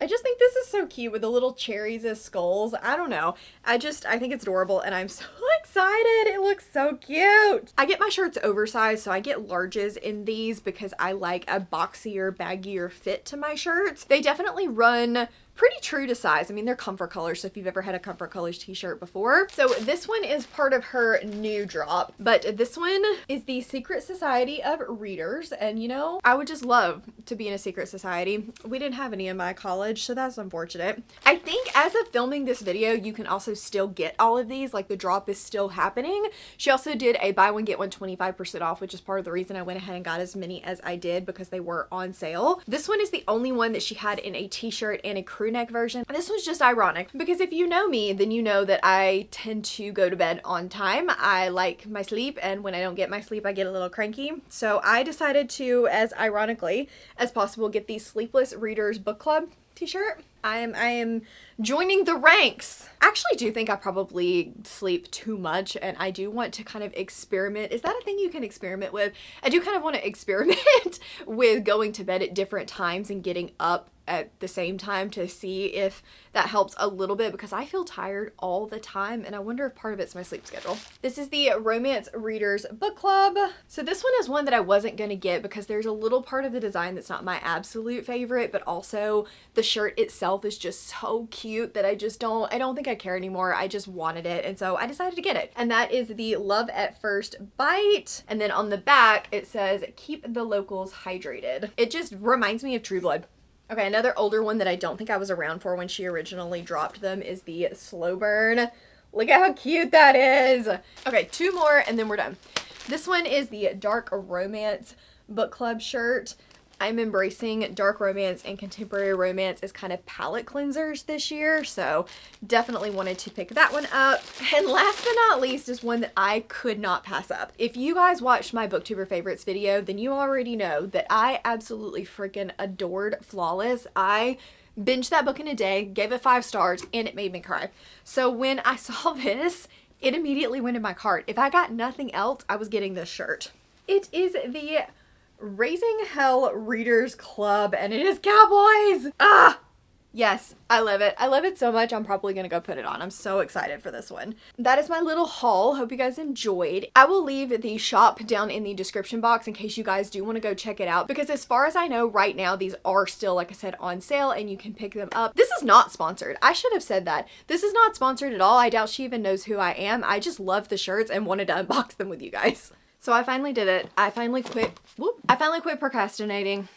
I just think this is so cute with the little cherries as skulls. I don't know. I think it's adorable and I'm so excited. It looks so cute. I get my shirts oversized, so I get larges in these because I like a boxier, baggier fit to my shirts. They definitely run pretty true to size. I mean, they're Comfort Colors, so if you've ever had a Comfort Colors t-shirt before. So this one is part of her new drop, but this one is the Secret Society of Readers, and you know, I would just love to be in a secret society. We didn't have any in my college, so that's unfortunate. I think as of filming this video, you can also still get all of these, like the drop is still happening. She also did a buy one get one 25% off, which is part of the reason I went ahead and got as many as I did, because they were on sale. This one is the only one that she had in a t-shirt and a crew neck version. This was just ironic because if you know me, then you know that I tend to go to bed on time. I like my sleep, and when I don't get my sleep, I get a little cranky. So I decided to, as ironically as possible, get the Sleepless Readers Book Club t-shirt. I am joining the ranks. I actually do think I probably sleep too much, and I do want to kind of experiment. Is that a thing you can experiment with? I do kind of want to experiment with going to bed at different times and getting up at the same time to see if that helps a little bit, because I feel tired all the time and I wonder if part of it's my sleep schedule. This is the Romance Readers Book Club. So this one is one that I wasn't gonna get because there's a little part of the design that's not my absolute favorite, but also the shirt itself is just so cute that I don't think I care anymore. I just wanted it, and so I decided to get it. And that is the Love at First Bite. And then on the back it says, keep the locals hydrated. It just reminds me of True Blood. Okay, another older one that I don't think I was around for when she originally dropped them is the Slow Burn. Look at how cute that is. Okay, two more and then we're done. This one is the Dark Romance Book Club shirt. I'm embracing dark romance and contemporary romance as kind of palette cleansers this year, so definitely wanted to pick that one up. And last but not least is one that I could not pass up. If you guys watched my booktuber favorites video, then you already know that I absolutely freaking adored Flawless. I binged that book in a day, gave it 5 stars, and it made me cry. So when I saw this, it immediately went in my cart. If I got nothing else, I was getting this shirt. It is the Raising Hell Readers Club, and it is cowboys. Ah, yes, I love it. I love it so much. I'm probably gonna go put it on. I'm so excited for this one. That is my little haul. Hope you guys enjoyed. I will leave the shop down in the description box in case you guys do want to go check it out, because as far as I know right now, these are still, like I said, on sale and you can pick them up. This is not sponsored. I should have said that. This is not sponsored at all. I doubt she even knows who I am. I just love the shirts and wanted to unbox them with you guys. So I finally did it. I finally quit procrastinating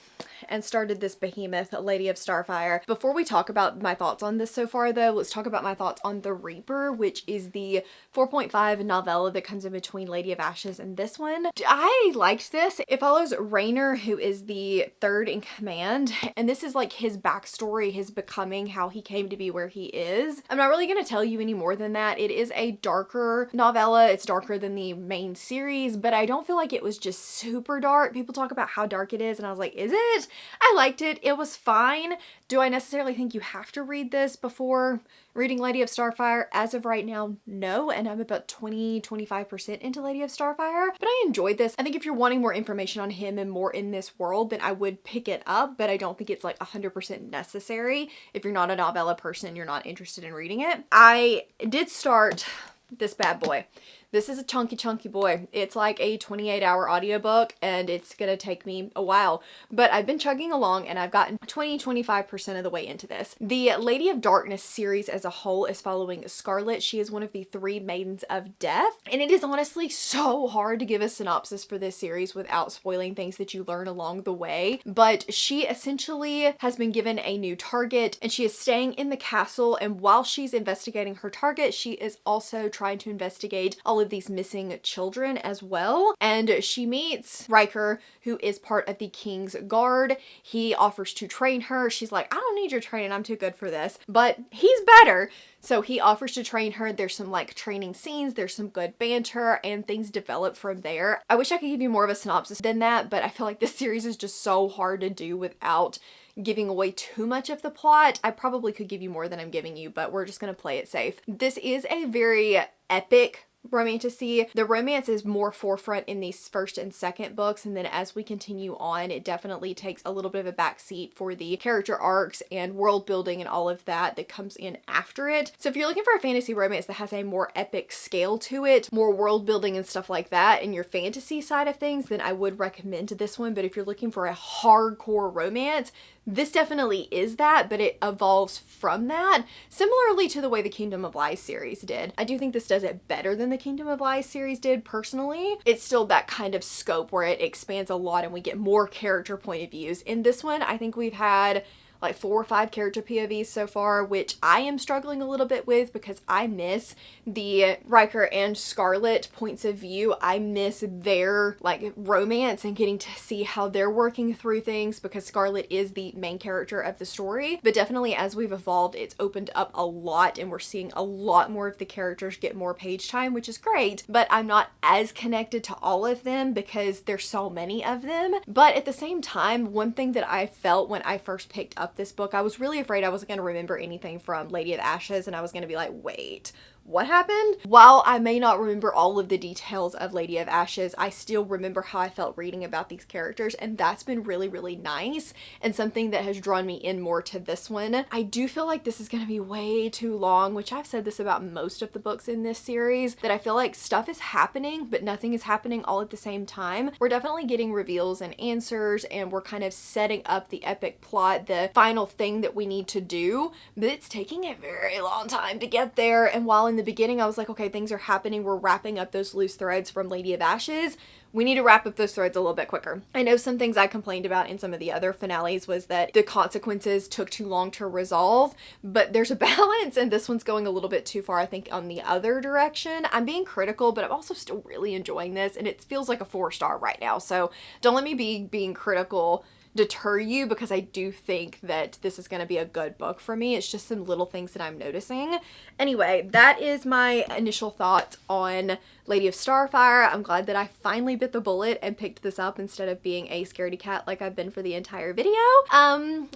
and started this behemoth, Lady of Starfire. Before we talk about my thoughts on this so far though, let's talk about my thoughts on The Reaper, which is the 4.5 novella that comes in between Lady of Ashes and this one. I liked this. It follows Raynor, who is the third in command, and this is like his backstory, his becoming, how he came to be where he is. I'm not really gonna tell you any more than that. It is a darker novella. It's darker than the main series, but I don't feel like it was just super dark. People talk about how dark it is, and I was like, is it? I liked it. It was fine. Do I necessarily think you have to read this before reading Lady of Starfire? As of right now, no, and I'm about 25% into Lady of Starfire, but I enjoyed this. I think if you're wanting more information on him and more in this world, then I would pick it up, but I don't think it's like 100% necessary. If you're not a novella person, you're not interested in reading it. I did start this bad boy. This is a chunky boy. It's like a 28-hour audiobook, and it's gonna take me a while, but I've been chugging along and I've gotten 25% of the way into this. The Lady of Darkness series as a whole is following Scarlet. She is one of the 3 Maidens of Death, and it is honestly so hard to give a synopsis for this series without spoiling things that you learn along the way, but she essentially has been given a new target and she is staying in the castle, and while she's investigating her target, she is also trying to investigate all of these missing children as well. And she meets Riker, who is part of the King's Guard. He offers to train her. She's like, I don't need your training, I'm too good for this, but he's better. So he offers to train her. There's some like training scenes, there's some good banter, and things develop from there. I wish I could give you more of a synopsis than that, but I feel like this series is just so hard to do without giving away too much of the plot. I probably could give you more than I'm giving you, but we're just gonna play it safe. This is a very epic romantasy. The romance is more forefront in these first and second books, and then as we continue on, it definitely takes a little bit of a backseat for the character arcs and world building and all of that comes in after it. So if you're looking for a fantasy romance that has a more epic scale to it, more world building and stuff like that in your fantasy side of things, then I would recommend this one. But if you're looking for a hardcore romance, this definitely is that, but it evolves from that, similarly to the way the Kingdom of Lies series did. I do think this does it better than the Kingdom of Lies series did, personally. It's still that kind of scope where it expands a lot and we get more character point of views. In this one, I think we've had like 4 or 5 character POVs so far, which I am struggling a little bit with because I miss the Riker and Scarlet points of view. I miss their like romance and getting to see how they're working through things, because Scarlet is the main character of the story. But definitely as we've evolved, it's opened up a lot and we're seeing a lot more of the characters get more page time, which is great, but I'm not as connected to all of them because there's so many of them. But at the same time, one thing that I felt when I first picked up this book, I was really afraid I wasn't going to remember anything from Lady of Ashes, and I was going to be like, wait, what happened? While I may not remember all of the details of Lady of Ashes, I still remember how I felt reading about these characters, and that's been really, really nice and something that has drawn me in more to this one. I do feel like this is going to be way too long, which I've said this about most of the books in this series, that I feel like stuff is happening, but nothing is happening all at the same time. We're definitely getting reveals and answers, and we're kind of setting up the epic plot, the final thing that we need to do, but it's taking a very long time to get there. And while in the beginning I was like, okay, things are happening, we're wrapping up those loose threads from Lady of Ashes, we need to wrap up those threads a little bit quicker. I know some things I complained about in some of the other finales was that the consequences took too long to resolve, but there's a balance, and this one's going a little bit too far, I think, on the other direction. I'm being critical, but I'm also still really enjoying this, and it feels like a 4-star right now, so don't let me be being critical deter you, because I do think that this is going to be a good book for me. It's just some little things that I'm noticing. Anyway, that is my initial thoughts on Lady of Starfire. I'm glad that I finally bit the bullet and picked this up instead of being a scaredy cat like I've been for the entire video.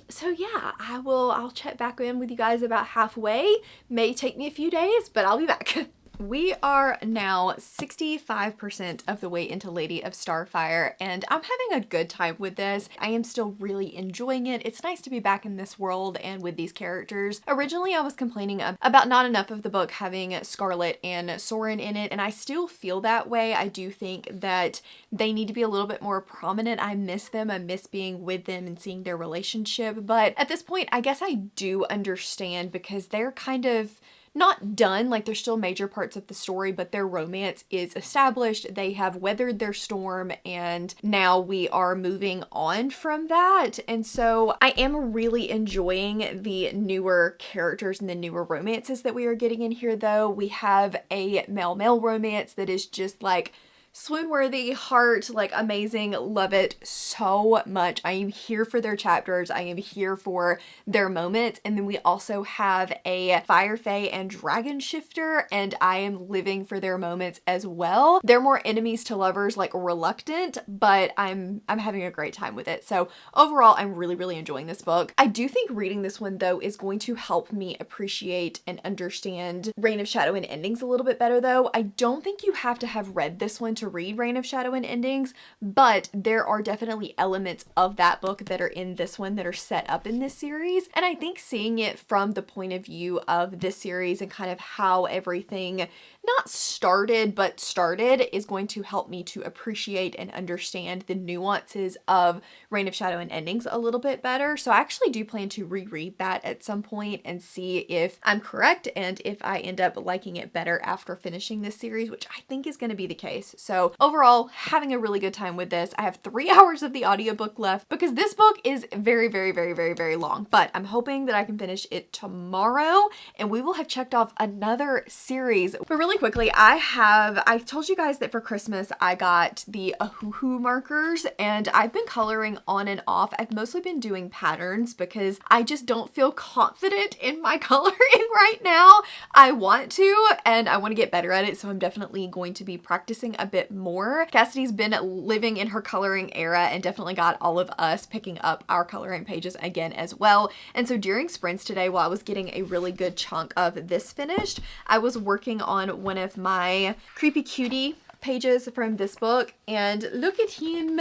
So yeah, I'll check back in with you guys about halfway. May take me a few days, but I'll be back. We are now 65% of the way into Lady of Starfire, and I'm having a good time with this. I am still really enjoying it. It's nice to be back in this world and with these characters. Originally, I was complaining about not enough of the book having Scarlet and Soren in it, and I still feel that way. I do think that they need to be a little bit more prominent. I miss them. I miss being with them and seeing their relationship, but at this point, I guess I do understand, because they're kind of not done, like there's still major parts of the story, but their romance is established. They have weathered their storm, and now we are moving on from that. And so I am really enjoying the newer characters and the newer romances that we are getting in here, though. We have a male-male romance that is just like swoon-worthy, heart, like amazing, love it so much. I am here for their chapters. I am here for their moments. And then we also have a Fire Fae and Dragon Shifter, and I am living for their moments as well. They're more enemies to lovers, like reluctant, but I'm having a great time with it. So overall, I'm really, really enjoying this book. I do think reading this one, though, is going to help me appreciate and understand Reign of Shadow and Endings a little bit better, though. I don't think you have to have read this one to read Reign of Shadow and Endings, but there are definitely elements of that book that are in this one that are set up in this series. And I think seeing it from the point of view of this series and kind of how everything not started, but started, is going to help me to appreciate and understand the nuances of Reign of Shadow and Endings a little bit better. So I actually do plan to reread that at some point and see if I'm correct and if I end up liking it better after finishing this series, which I think is going to be the case. So overall, having a really good time with this. I have 3 hours of the audiobook left because this book is very, very, very, very, very long, but I'm hoping that I can finish it tomorrow and we will have checked off another series. But really quickly, I told you guys that for Christmas I got the Ahuhu markers, and I've been coloring on and off. I've mostly been doing patterns because I just don't feel confident in my coloring right now. I want to, and I want to get better at it, so I'm definitely going to be practicing a bit bit more. Cassidy's been living in her coloring era and definitely got all of us picking up our coloring pages again as well. And so during sprints today, while I was getting a really good chunk of this finished, I was working on one of my Creepy Cutie pages from this book, and look at him.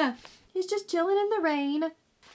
He's just chilling in the rain.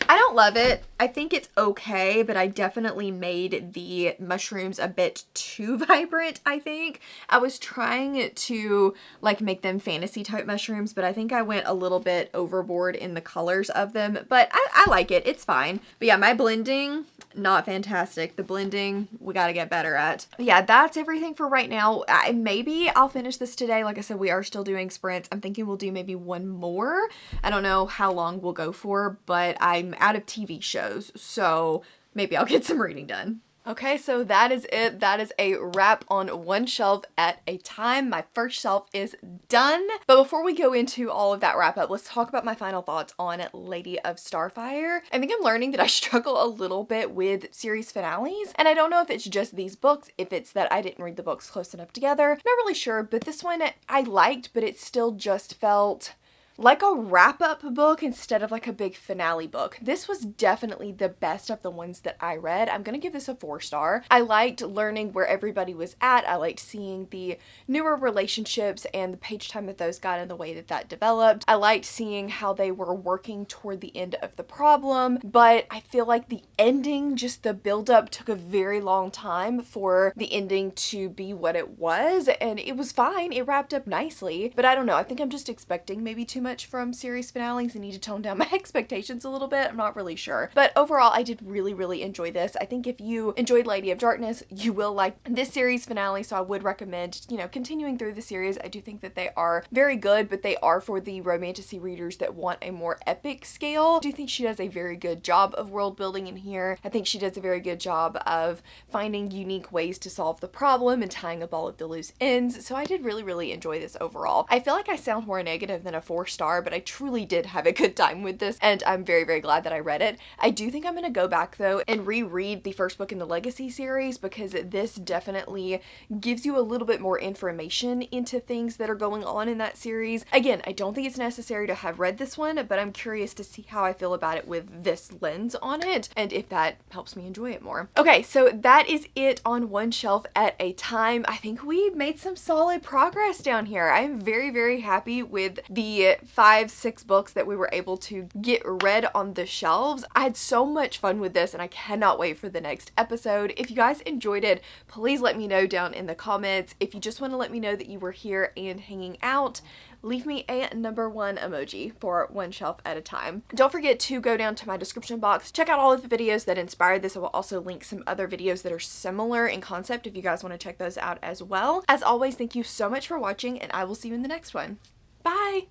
I don't love it. I think it's okay, but I definitely made the mushrooms a bit too vibrant, I think. I was trying to like make them fantasy type mushrooms, but I think I went a little bit overboard in the colors of them, but I like it. It's fine. But yeah, my blending, not fantastic. The blending, we got to get better at. But yeah, that's everything for right now. Maybe I'll finish this today. Like I said, we are still doing sprints. I'm thinking we'll do maybe one more. I don't know how long we'll go for, but I'm out of TV shows, so maybe I'll get some reading done. Okay, so that is it. That is a wrap on one shelf at a time. My first shelf is done. But before we go into all of that wrap up, let's talk about my final thoughts on Lady of Starfire. I think I'm learning that I struggle a little bit with series finales, and I don't know if it's just these books, if it's that I didn't read the books close enough together. Not really sure, but this one I liked, but it still just felt like a wrap-up book instead of like a big finale book. This was definitely the best of the ones that I read. I'm gonna give this a 4-star. I liked learning where everybody was at. I liked seeing the newer relationships and the page time that those got and the way that that developed. I liked seeing how they were working toward the end of the problem, but I feel like the ending, just the build-up, took a very long time for the ending to be what it was, and it was fine. It wrapped up nicely, but I don't know. I think I'm just expecting maybe too much from series finales. I need to tone down my expectations a little bit. I'm not really sure. But overall, I did really enjoy this. I think if you enjoyed Lady of Darkness, you will like this series finale, so I would recommend, you know, continuing through the series. I do think that they are very good, but they are for the romantasy readers that want a more epic scale. I do think she does a very good job of world building in here. I think she does a very good job of finding unique ways to solve the problem and tying up all of the loose ends. So I did really enjoy this overall. I feel like I sound more negative than a 4-star, but I truly did have a good time with this, and I'm very glad that I read it. I do think I'm gonna go back though and reread the first book in the Legacy series, because this definitely gives you a little bit more information into things that are going on in that series. Again, I don't think it's necessary to have read this one, but I'm curious to see how I feel about it with this lens on it, and if that helps me enjoy it more. Okay, so that is it on one shelf at a time. I think we made some solid progress down here. I'm very happy with the 5-6 books that we were able to get read on the shelves. I had so much fun with this, and I cannot wait for the next episode. If you guys enjoyed it, please let me know down in the comments. If you just want to let me know that you were here and hanging out, leave me a #1 emoji for one shelf at a time. Don't forget to go down to my description box, check out all of the videos that inspired this. I will also link some other videos that are similar in concept if you guys want to check those out as well. As always, thank you so much for watching, and I will see you in the next one. Bye!